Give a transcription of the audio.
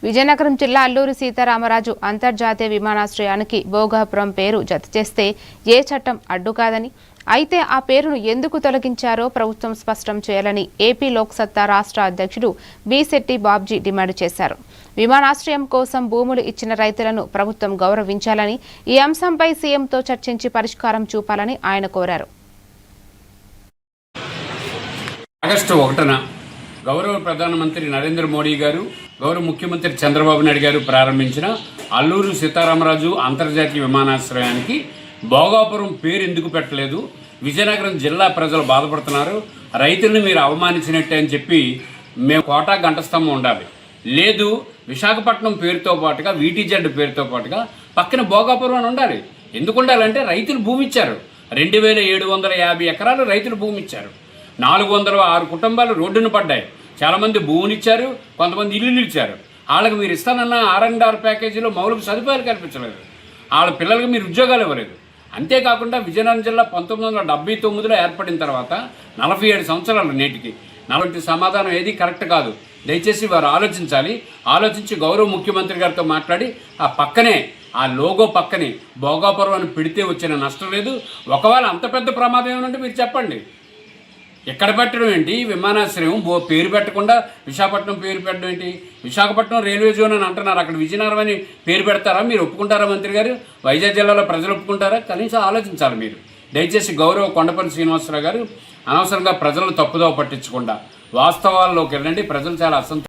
విజయనగరం జిల్లా అల్లూరి సీతారామరాజు అంతర్జాతీయ విమానాశ్రయానికి భోగాపురం పేరు జతచేస్తే ఏ చట్టం అడ్డు కాదని, అయితే ఆ పేరును ఎందుకు తొలగించారో ప్రభుత్వం స్పష్టం చేయాలని ఏపీ లోక్సత్తా రాష్ట్ర అధ్యక్షుడు బి శెట్టి బాబ్జీ డిమాండ్ చేశారు. విమానాశ్రయం కోసం భూములు ఇచ్చిన రైతులను ప్రభుత్వం గౌరవించాలని, ఈ అంశంపై సీఎంతో చర్చించి పరిష్కారం చూపాలని ఆయన కోరారు. ఆగస్టు 1న గౌరవ ప్రధానమంత్రి నరేంద్ర మోడీ గారు, గౌరవ ముఖ్యమంత్రి చంద్రబాబు నాయుడు గారు ప్రారంభించిన అల్లూరు సీతారామరాజు అంతర్జాతీయ విమానాశ్రయానికి భోగాపురం పేరు ఎందుకు పెట్టలేదు, విజయనగరం జిల్లా ప్రజలు బాధపడుతున్నారు, రైతులను మీరు అవమానించినట్టే అని చెప్పి మేము కోటా గంటస్తంభం ఉండాలి. లేదు, విశాఖపట్నం పేరుతో పాటుగా వీటీజెడ్ పేరుతో పాటుగా పక్కన భోగాపురం అని ఉండాలి. ఎందుకు ఉండాలంటే రైతులు భూమి ఇచ్చారు. 2750 ఎకరాలు రైతులు భూమి ఇచ్చారు. 406 కుటుంబాలు రోడ్డును పడ్డాయి. చాలామంది భూమిని ఇచ్చారు, కొంతమంది ఇల్లులు ఇచ్చారు. వాళ్ళకి మీరు ఇస్తానన్న R&R ప్యాకేజీలో మౌలిక సదుపాయాలు కల్పించలేదు. వాళ్ళ పిల్లలకి మీరు ఉద్యోగాలు ఇవ్వలేదు. అంతేకాకుండా విజయనగరం జిల్లా 1979లో ఏర్పడిన తర్వాత 47 సంవత్సరాలు నేటికి అలాంటి సమాధానం ఏది కరెక్ట్ కాదు. దయచేసి వారు ఆలోచించాలి. ఆలోచించి గౌరవ ముఖ్యమంత్రి గారితో మాట్లాడి ఆ పక్కనే, ఆ లోగో పక్కనే భోగాపురం అని పెడితే వచ్చిన నష్టం లేదు. ఒకవేళ అంత పెద్ద ప్రమాదం ఏమంటే మీరు చెప్పండి. ఎక్కడ పెట్టడం ఏంటి? విమానాశ్రయం పేరు పెట్టకుండా విశాఖపట్నం పేరు పెట్టడం ఏంటి? విశాఖపట్నం రైల్వే జోన్ అని అంటున్నారు, అక్కడ విజయనగరం అని పేరు పెడతారా? మీరు ఒప్పుకుంటారా మంత్రి గారు? వైజాగ్ జిల్లాలో ప్రజలు ఒప్పుకుంటారా? కనీసం ఆలోచించాలి మీరు. దయచేసి గౌరవ కొండపల్లి శ్రీనివాసరావు గారు అనవసరంగా ప్రజలను తప్పుదోవ పట్టించకుండా వాస్తవాల్లోకి వెళ్ళండి. ప్రజలు చాలా